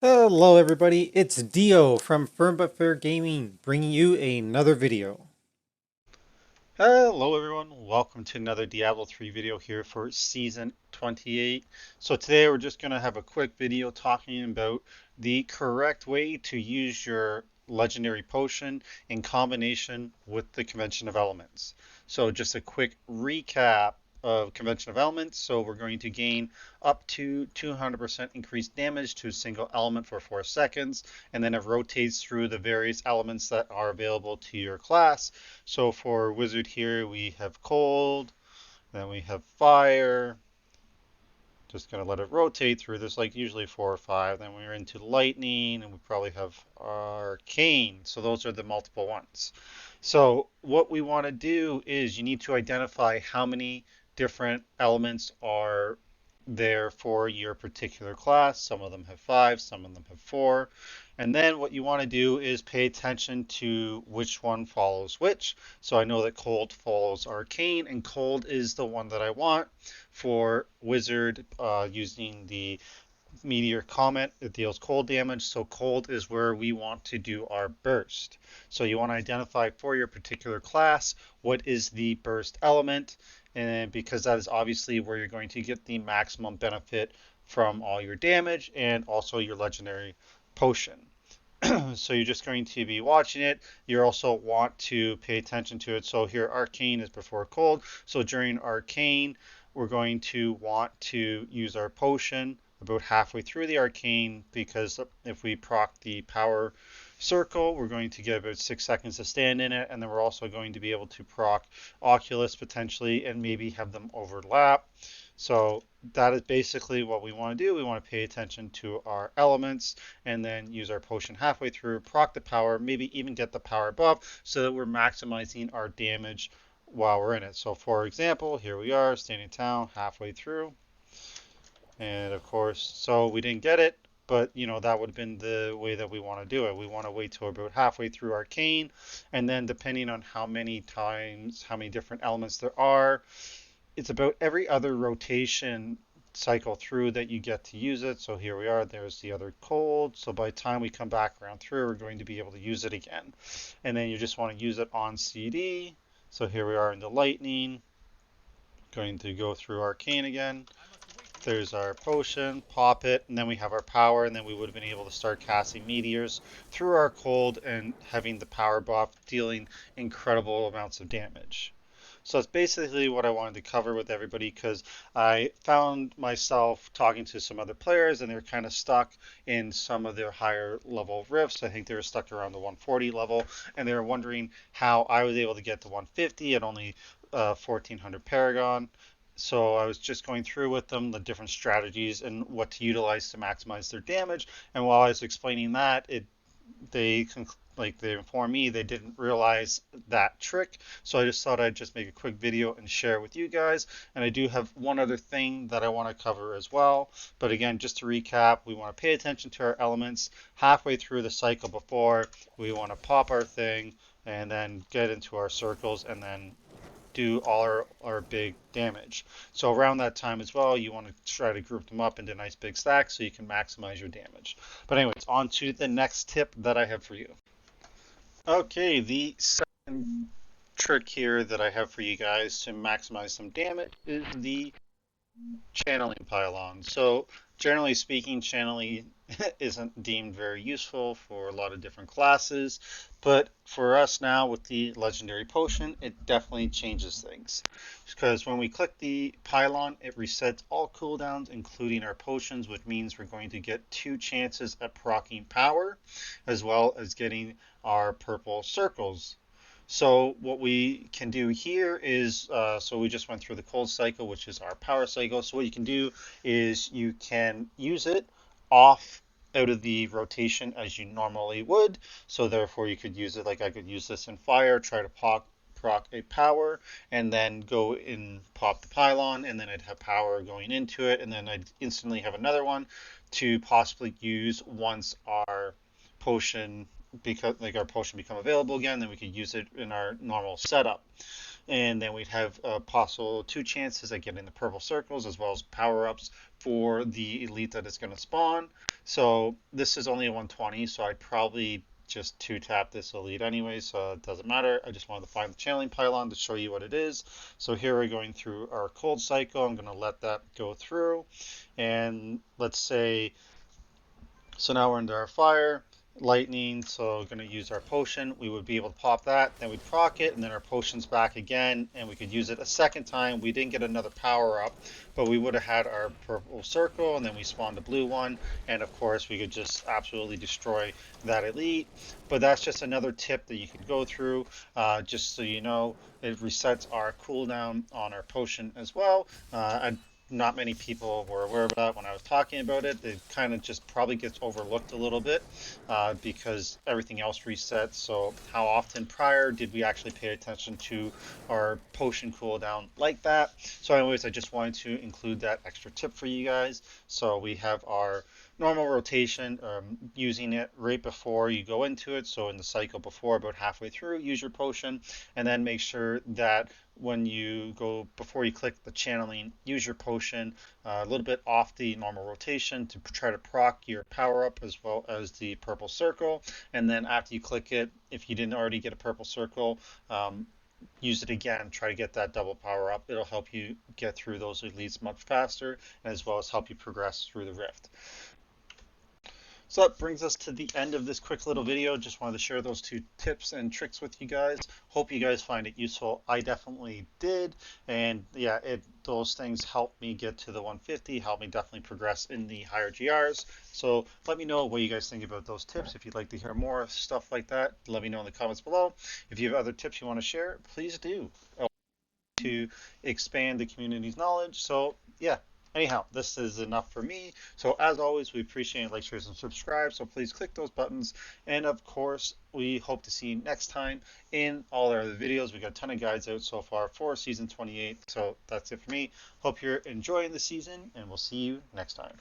Hello everybody, it's Dio from Firm But Fair Gaming, bringing you another video. Hello everyone, welcome to another Diablo 3 video here for Season 28. So today we're just going to have a quick video talking about the correct way to use your legendary potion in combination with the Convention of Elements. So just a quick recap of Convention of Elements. So we're going to gain up to 200% increased damage to a single element for 4 seconds, and then it rotates through the various elements that are available to your class. So for wizard here, we have cold, then we have fire. Just gonna let it rotate through this, like usually 4 or 5. Then we're into lightning, and we probably have arcane. So those are the multiple ones. So what we want to do is you need to identify how many different elements are there for your particular class. Some of them have 5, some of them have 4. And then what you want to do is pay attention to which one follows which. So I know that cold follows arcane, and cold is the one that I want for wizard using the meteor comet. It deals cold damage, so cold is where we want to do our burst. So you want to identify for your particular class what is the burst element, and because that is obviously where you're going to get the maximum benefit from all your damage and also your legendary potion. So you're just going to be watching it. You also want to pay attention to it. So here arcane is before cold. So during arcane, we're going to want to use our potion about halfway through the arcane, because if we proc the power circle, we're going to get about 6 seconds to stand in it, and then we're also going to be able to proc Oculus potentially and maybe have them overlap. So that is basically what we want to do. We want to pay attention to our elements and then use our potion halfway through, proc the power, maybe even get the power buff so that we're maximizing our damage while we're in it. So for example, here we are standing town halfway through. And of course, so we didn't get it, but that would have been the way that we want to do it. We want to wait till about halfway through arcane, and then depending on how many times, how many different elements there are, it's about every other rotation cycle through that you get to use it. So here we are, there's the other cold. So by the time we come back around through, we're going to be able to use it again. And then you just want to use it on CD. So here we are in the lightning, going to go through arcane again. There's our potion, pop it, and then we have our power, and then we would have been able to start casting meteors through our cold and having the power buff, dealing incredible amounts of damage. So that's basically what I wanted to cover with everybody, because I found myself talking to some other players and they're kind of stuck in some of their higher level rifts. I think they were stuck around the 140 level, and they were wondering how I was able to get to 150 at only 1400 Paragon. So I was just going through with them the different strategies and what to utilize to maximize their damage. And while I was explaining that, they they informed me they didn't realize that trick. So I just thought I'd just make a quick video and share with you guys. And I do have one other thing that I want to cover as well. But again, just to recap, we want to pay attention to our elements halfway through the cycle before we want to pop our thing and then get into our circles and then do all our big damage. So around that time as well, you want to try to group them up into nice big stacks so you can maximize your damage. But anyways, on to the next tip that I have for you. Okay, the second trick here that I have for you guys to maximize some damage is the channeling pylon. So generally speaking, channeling isn't deemed very useful for a lot of different classes, but for us now with the legendary potion, it definitely changes things. Because when we click the pylon, it resets all cooldowns, including our potions, which means we're going to get 2 chances at proccing power, as well as getting our purple circles. So what we can do here is, so we just went through the cold cycle, which is our power cycle. So what you can do is you can use it off out of the rotation as you normally would. So therefore you could use it, like I could use this in fire, try to proc a power, and then go in pop the pylon, and then I'd have power going into it, and then I'd instantly have another one to possibly use once our potion, because like our potion become available again, then we could use it in our normal setup. and then we'd have possible two chances at getting the purple circles as well as power ups for the elite that is going to spawn. So this is only a 120, so I'd probably just two tap this elite anyway, so it doesn't matter. I just wanted to find the channeling pylon to show you what it is. So here we're going through our cold cycle. I'm going to let that go through, and let's say, so now we're into our fire, lightning, so going to use our potion. We would be able to pop that, then we'd proc it, and then our potion's back again, and we could use it a second time. We didn't get another power up, but we would have had our purple circle, and then we spawned a blue one, and of course we could just absolutely destroy that elite. But that's just another tip that you could go through, just so you know. It resets our cooldown on our potion as well. Not many people were aware of that when I was talking about it. It kind of just probably gets overlooked a little bit because everything else resets. So how often prior did we actually pay attention to our potion cooldown like that? So anyways, I just wanted to include that extra tip for you guys. So we have our normal rotation, using it right before you go into it. So in the cycle before, about halfway through, use your potion, and then make sure that when you go, before you click the channeling, use your potion a little bit off the normal rotation to try to proc your power up as well as the purple circle. And then after you click it, if you didn't already get a purple circle, use it again, try to get that double power up. It'll help you get through those elites much faster, as well as help you progress through the rift. So that brings us to the end of this quick little video. Just wanted to share those two tips and tricks with you guys. Hope you guys find it useful. I definitely did. And yeah, those things helped me get to the 150, helped me definitely progress in the higher GRs. So let me know what you guys think about those tips. If you'd like to hear more stuff like that, let me know in the comments below. If you have other tips you want to share, please do, to expand the community's knowledge. So yeah, anyhow, this is enough for me. So as always, we appreciate like, shares, and subscribe. So please click those buttons. And of course, we hope to see you next time in all our other videos. We got a ton of guides out so far for season 28. So that's it for me. Hope you're enjoying the season, and we'll see you next time.